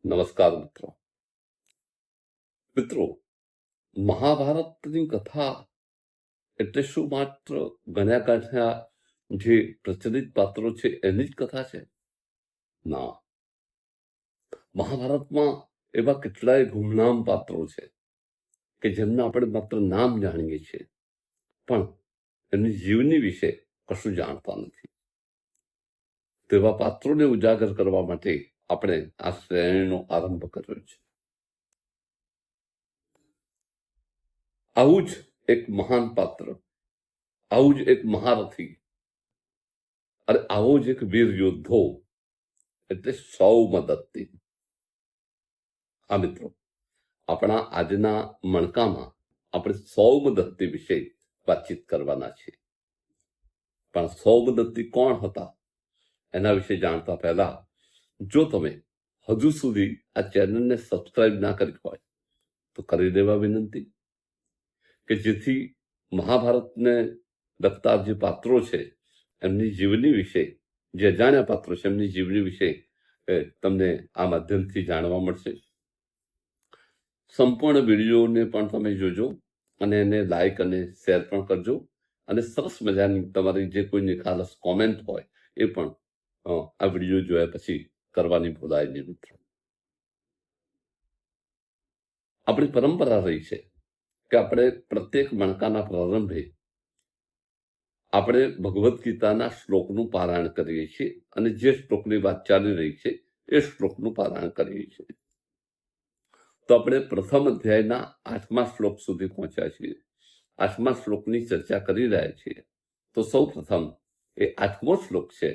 નમસ્કાર મિત્રો. મિત્રો, મહાભારતની કથા એટલે શું માત્ર ગણ્યા કાઢ્યા જે પ્રચલિત પાત્રો છે એની જ કથા છે? ના, મહાભારતમાં એવા કેટલાય ગુમનામ પાત્રો છે કે જેમના આપણે માત્ર નામ જાણીએ છીએ, પણ એમની જીવની વિશે કશું જાણતા નથી. તેવા પાત્રોને ઉજાગર કરવા માટે આપણે આ શ્રેણીનો આરંભ કર્યો છે. આવું જ એક મહાન પાત્ર, આવું જ એક મહારથી, અને આવો જ એક વીર યોદ્ધો એટલે સૌમદત્તી. આ મિત્રો, આપણા આજના મણકામાં આપણે સૌમદત્તી વિશે વાતચીત કરવાના છીએ. પણ સૌમદત્તી કોણ હતા એના વિશે જાણતા પહેલા, જો તમે હજુ સુધી આ ચેનલને સબસ્ક્રાઇબ ના કરી હોય તો કરી દેવા વિનંતી, કે જેથી મહાભારતને લગતા જે પાત્રો છે એમની જીવની વિશે, જે અજાણ્યા પાત્રો છે એમની જીવની વિશે તમને આ માધ્યમથી જાણવા મળશે. સંપૂર્ણ વિડીયોને પણ તમે જોજો અને એને લાઈક અને શેર પણ કરજો, અને સરસ મજાની તમારી જે કોઈ નિખાલસ કોમેન્ટ હોય એ પણ આ વિડીયો જોયા પછી કરવાની ભૂલાય નહીં મિત્રો. આપણી પરંપરા રહી છે કે આપણે પ્રત્યેક મણકાના પ્રારંભે આપણે ભગવદ્ ગીતાના શ્લોકનું પારાયણ કરીએ છીએ, અને જે શ્લોકની વાત ચાલી રહી છે એ શ્લોકનું પારાયણ કરીએ છીએ. તો આપણે પ્રથમ અધ્યાયના 8મા શ્લોક સુધી પહોંચ્યા છીએ, 8મા શ્લોકની ચર્ચા કરી રહ્યા છીએ. તો સૌ પ્રથમ એ 8મો શ્લોક છે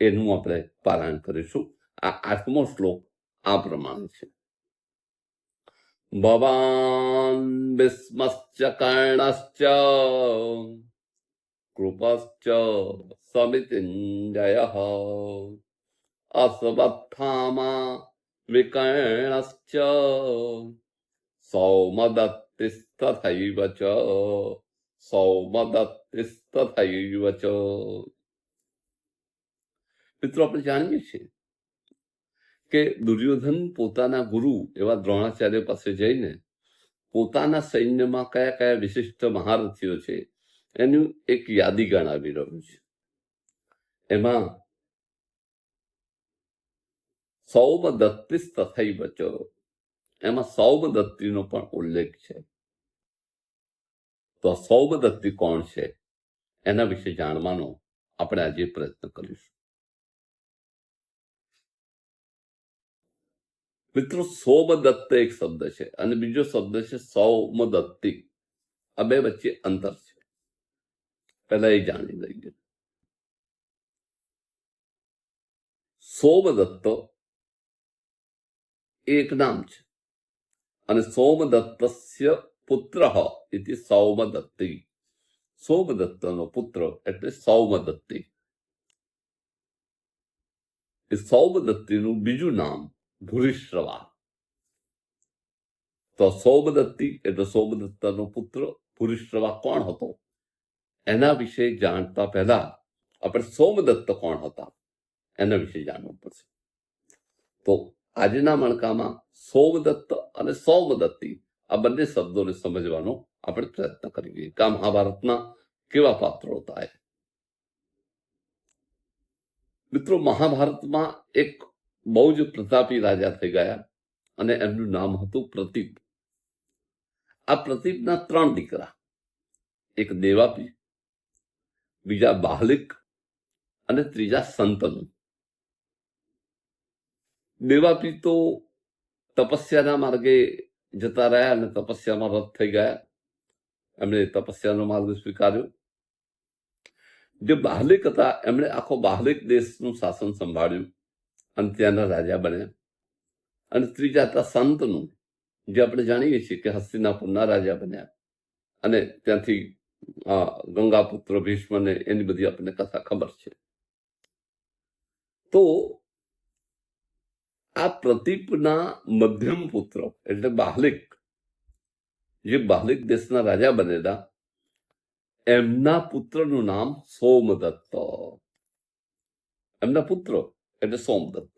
એનું આપણે પારાયણ કરીશું. આ 8મો શ્લોક આ પ્રમાણે છે: ભવાન ભીષ્મશ્ચ કર્ણશ્ચ કૃપશ્ચ સમિતિંજયઃ અશ્વત્થામા વિકર્ણશ્ચ સૌમદત્તિસ્તથૈવ ચ. સૌમદત્તિસ્તથૈવ ચ. મિત્રો, આપણે જાણીએ છીએ કે દુર્યોધન પોતાના ગુરુ એવા દ્રોણાચાર્ય પાસે જઈને પોતાના સૈન્યમાં કયા કયા વિશિષ્ટ મહારથીઓ છે એનું એક યાદી ગણાવી રહ્યું છે. એમાં સૌમદત્તિસ્તથૈવ ચ, એમાં સૌમદત્તીનો પણ ઉલ્લેખ છે. તો સૌમદત્તી કોણ છે એના વિશે જાણવાનો આપણે આજે પ્રયત્ન કરીશું. મિત્રો, સોમદત્ત એક શબ્દ છે અને બીજો શબ્દ છે સૌમદત્તી. આ બે વચ્ચે અંતર છે, પહેલા એ જાણી લઈએ. સોમદત્ત એક નામ છે, અને સોમદત્તસ્ય પુત્ર ઇતિ સૌમદત્તી. સોમદત્તનો પુત્ર એટલે સૌમદત્તી. એ સૌમદત્તીનું બીજું નામ ભૂરિશ્રવા. તો સૌમદત્તી એટલે સોમદત્તનો પુત્ર. ભૂરિશ્રવા કોણ હતો એના વિશે જાણતા પહેલા આપણે સોમદત્ત કોણ હતા એના વિશે જાણવું પડશે. તો આજના મણકામાં સોમદત્ત અને સૌમદત્તી આ બંને શબ્દોને સમજવાનો આપણે પ્રયત્ન કરીએ કે આ મહાભારતના કેવા પાત્રો હતા. મિત્રો, મહાભારતમાં એક બહુ જ પ્રતાપી રાજા થઈ ગયા અને એમનું નામ હતું પ્રતીપ. આ પ્રતીપના 3 દીકરા, એક દેવાપી, બીજા બાહલિક અને ત્રીજા સંતનુ. દેવાપી તો તપસ્યાના માર્ગે જતા રહ્યા અને તપસ્યામાં રત થઈ ગયા. એમણે તપસ્યાનો માર્ગ સ્વીકાર્યો. જે બાહલિક હતા એમણે આખો બાહલિક દેશનું શાસન સંભાળ્યું અને ત્યાંના રાજા બન્યા. અને ત્રીજા હતા સંતનું, જે આપણે જાણીએ છીએ કે હસ્તિનાપુરના રાજા બન્યા, અને ત્યાંથી ગંગાપુત્ર ભીષ્મને એની બધી આપણને કથા ખબર છે. તો આ પ્રતીપના મધ્યમ પુત્ર એટલે બાહલિક, જે બાહલિક દેશના રાજા બનેલા, એમના પુત્રનું નામ સોમદત્ત. એમના પુત્ર એટલે સોમદત્ત.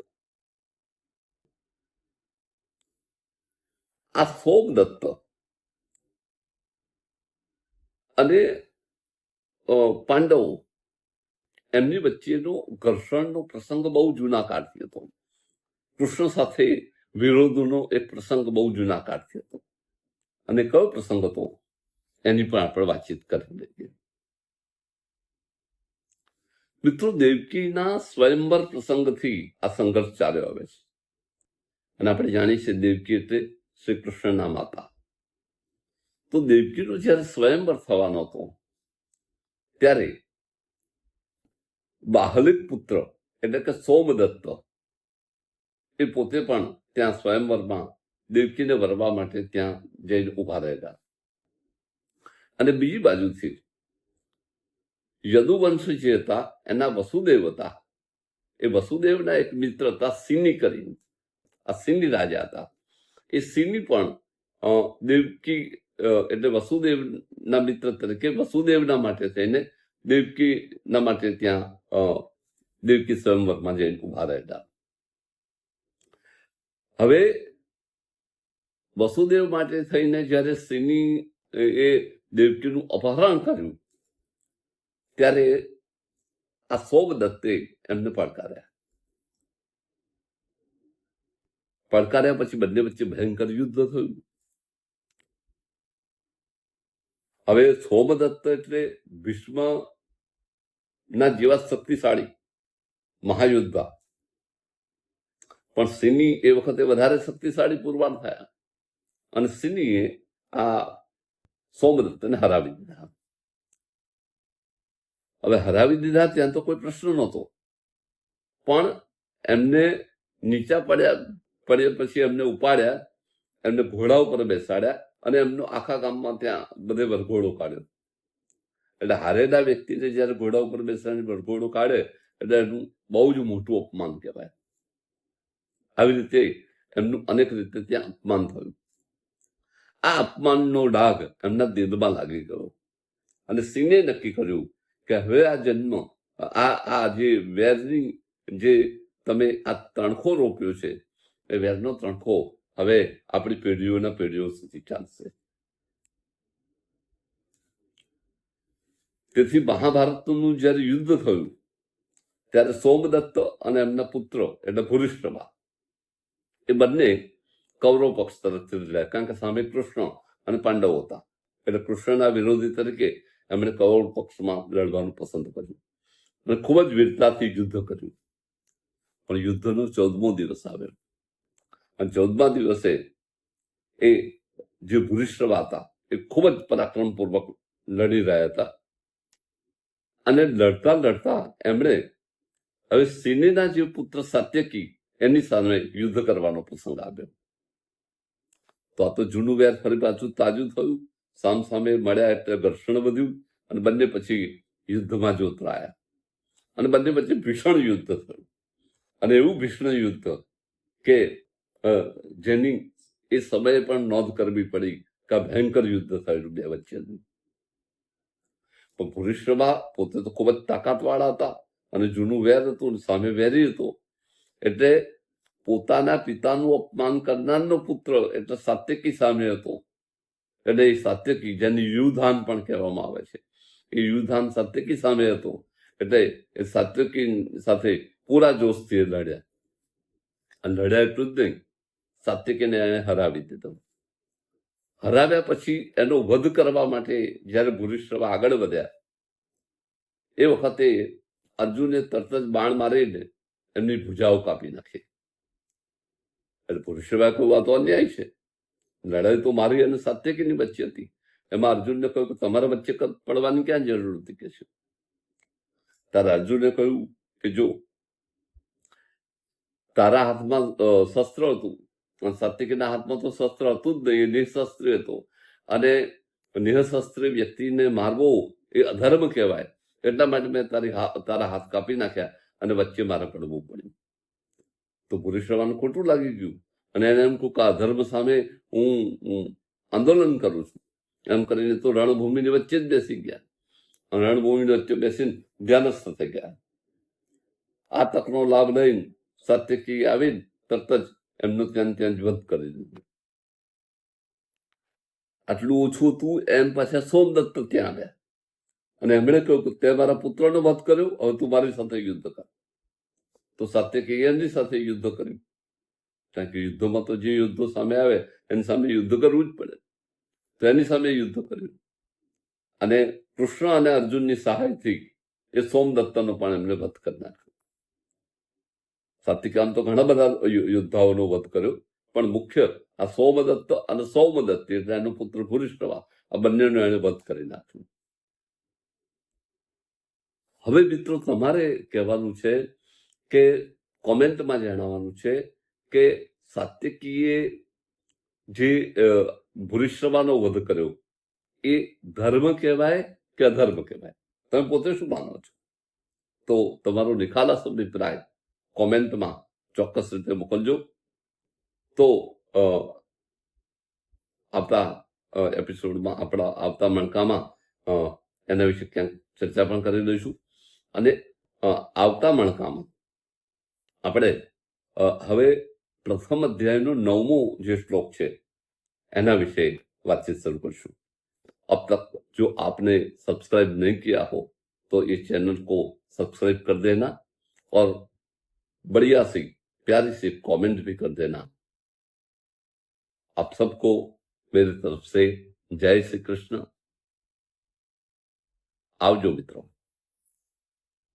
આ સોમદત્ત અને પાંડવો એમની વચ્ચેનો ઘર્ષણનો પ્રસંગ બહુ જૂના કાળથી હતો. કૃષ્ણ સાથે વિરોધનો એક પ્રસંગ બહુ જૂના કાળથી હતો. અને કયો પ્રસંગ હતો એની પણ આપણે વાતચીત કરી લઈએ. મિત્રો, દેવકીના સ્વયંવર પ્રસંગથી આ સંઘર્ષ ચાલ્યો આવે છે. અને આપણે જાણીએ છીએ દેવકી એટલે શ્રી કૃષ્ણના માતા. તો દેવકીનો જયારે સ્વયંવર થવાનો હતો ત્યારે બાહલિક પુત્ર એટલે કે સોમદત્ત એ પોતે પણ ત્યાં સ્વયંવરમાં દેવકીને વરવા માટે ત્યાં જઈને ઉભા રહેલા. અને બીજી બાજુથી યદુવંશ જે હતા એના વસુદેવ હતા. એ વસુદેવના એક મિત્ર હતા સિની કરીને. આ સિની રાજા હતા. એ સિની પણ દેવકી એટલે વસુદેવના મિત્ર તરીકે વસુદેવના માટે થઈને દેવકીના માટે ત્યાં દેવકી સ્વયંવરમાં જઈને ઉભા રહેલા. હવે વસુદેવ માટે થઈને જયારે સિની એ દેવકીનું અપહરણ કર્યું ત્યારે આ સોમદત્તે એમને પડકાર્યા પછી બંને વચ્ચે ભયંકર યુદ્ધ થયું. હવે સોમદત્ત એટલે ભીષ્મના જેવા શક્તિશાળી મહાયોદ્ધા, પણ સિની એ વખતે વધારે શક્તિશાળી પુરવાર થયા અને સિનીએ આ સોમદત્તને હરાવી દીધા. હવે હરાવી દીધા ત્યાં તો કોઈ પ્રશ્ન નહોતો, પણ એમને નીચા પડ્યા પછી એમને ઉપાડ્યા, એમને ઘોડા ઉપર બેસાડ્યા અને એમનો આખા ગામમાં ત્યાં બધે વરઘોડો કાઢ્યો. એટલે હારેલા વ્યક્તિને જયારે ઘોડા ઉપર બેસાડીને વરઘોડો કાઢે એટલે એનું બહુ જ મોટું અપમાન કહેવાય. આવી રીતે એમનું અનેક રીતે ત્યાં અપમાન થયું. આ અપમાનનો ડાઘ એમના દિલમાં લાગી ગયો અને સિંહે નક્કી કર્યું કે હવે આ જન્મ આ જે વેરની જે તમે આ તણખો રોપ્યો છે એ વેરનો તણખો હવે આપણી પેઢીઓના પેઢીઓ સુધી ચાલશે. તેથી મહાભારતનું જયારે યુદ્ધ થયું ત્યારે સોમદત્ત અને એમના પુત્ર એટલે ભૂરિષ્ઠભા એ બંને કૌરવ પક્ષ તરફથી લડ્યા, કારણ કે સામે કૃષ્ણ અને પાંડવો હતા. એટલે કૃષ્ણના વિરોધી તરીકે એમણે કૌરવ પક્ષમાં લડવાનું પસંદ કર્યું અને ખૂબ જ વીરતાથી યુદ્ધ કર્યું. પણ યુદ્ધનો 14મો દિવસ આવ્યો અને 14મા દિવસે એ જે ભૂરિષ્ઠભા હતા એ ખૂબ જ પરાક્રમપૂર્વક લડી રહ્યા હતા. અને લડતા લડતા એમણે હવે સિનીના જે પુત્ર સાત્યકી એની સામે યુદ્ધ કરવાનો પ્રસંગ આવ્યો. તો આ તો જૂનું વેર ફરી પાછું તાજું થયું. સામ સામે મળ્યા એટલે ઘર્ષણ વધ્યું અને બંને પછી યુદ્ધમાં જોતરાયા અને બંને વચ્ચે ભીષણ યુદ્ધ થયું. અને એવું ભીષણ યુદ્ધ કે જેની એ સમયે પણ નોંધ કરવી પડી કે આ ભયંકર યુદ્ધ થયેલું બે વચ્ચેનું. પણ ભૂરિષ્ઠભા પોતે તો ખૂબ જ તાકાતવાળા હતા અને જૂનું વેર હતું, સામે વેરી હતો. એટલે પોતાના પિતાનું અપમાન કરનારનો પુત્ર એટલે સાત્યકી સામે હતો. એટલે એ સાત્યકી, જેને યુધાન પણ કહેવામાં આવે છે, એ યુધાન સાત્યકી સામે હતો. એટલે એ સાત્યકી સાથે પૂરા જોશથી લડ્યા. અને લડ્યા એટલું જ નહીં, સાત્યકીને એને હરાવી દીધો. હરાવ્યા પછી એનો વધ કરવા માટે જયારે ભૂરિષ્ઠભા આગળ વધ્યા એ વખતે અર્જુને તરત જ બાણ મારીને એમની ભુજાઓ કાપી નાખી. એટલે ભૂરિષ્ઠભાએ કહ્યું આ તો અન્યાય છે, લડાઈ તો મારી અને સાત્યકીની વચ્ચે હતી. એમાં અર્જુનને કહ્યું કે તમારા વચ્ચે પડવાની ક્યાં જરૂર હતી કે છે. ત્યારે અર્જુને કહ્યું કે જો તારા હાથમાં શસ્ત્ર હતું અને સાત્યકીના હાથમાં તો શસ્ત્ર હતું જ નહીં, નિઃશસ્ત્ર હતો. અને નિઃશસ્ત્ર વ્યક્તિને મારવો એ અધર્મ કહેવાય. એટલા માટે મેં તારા હાથ કાપી નાખ્યા અને વચ્ચે મારે પડવું પડ્યું. તો ભૂરિષ્ઠભાને ખોટું લાગી ગયું અને એને એમ કહ્યું કે આ ધર્મ સામે હું આંદોલન કરું છું. એમ કરીને તો રણભૂમિની વચ્ચે જ બેસી ગયા અને રણભૂમિની વચ્ચે બેસીને ધ્યાનસ્થ થઈ ગયા. આ તકનો લાભ લઈને સાત્યકી આવીને તરત જ એમનો ત્યાં જ વધ કરી દીધું. આટલું ઓછું હતું એમ પાછા સોમદત્ત ત્યાં આવ્યા અને એમણે કહ્યું કે તે મારા પુત્રનો વધ કર્યો, હવે તું મારી સાથે યુદ્ધ કર. તો સાત્યકીએ એમની સાથે યુદ્ધ કર્યું, કારણ કે યુદ્ધમાં તો જે યુદ્ધો સામે આવે એની સામે યુદ્ધ કરવું જ પડે. તો એની સામે યુદ્ધ કર્યું અને કૃષ્ણ અને અર્જુનની સહાયથી એ સોમદત્તનો પણ એમને વધ કરી નાખ્યો. સાત્વિકામ તો ઘણા બધા યોદ્ધાઓનો વધ કર્યો, પણ મુખ્ય આ સોમદત્ત અને સૌમદત્ત એટલે એનો પુત્ર ભૂરિષ્ઠવા, આ બંનેનો એને વધ કરી નાખ્યો. હવે મિત્રો તમારે કહેવાનું છે કે કોમેન્ટમાં જણાવવાનું છે કે સાત્યકીએ જે ભૂરિષ્ઠવાનો વધ કર્યો એ ધર્મ કહેવાય કે અધર્મ કહેવાય? તમે પોતે શું માનો છો? તો તમારો નિખાલસ અભિપ્રાય કોમેન્ટમાં ચોક્કસ રીતે મોકલજો. તો આવતા એપિસોડમાં, આપણા આવતા મણકામાં એના વિશે ક્યાંક ચર્ચા પણ કરી લઈશું. અને આવતા મણકામાં આપણે હવે પ્રથમ અધ્યાયનો 9મો જે શ્લોક છે એના વિશે बातचीत शुरू करशू. अब तक जो आपने सब्सक्राइब नहीं किया हो तो इस चैनल को सब्सक्राइब कर देना और बढ़िया सी प्यारी सी कमेंट भी कर देना. आप सबको मेरी तरफ से जय श्री कृष्ण. आवजो मित्रों.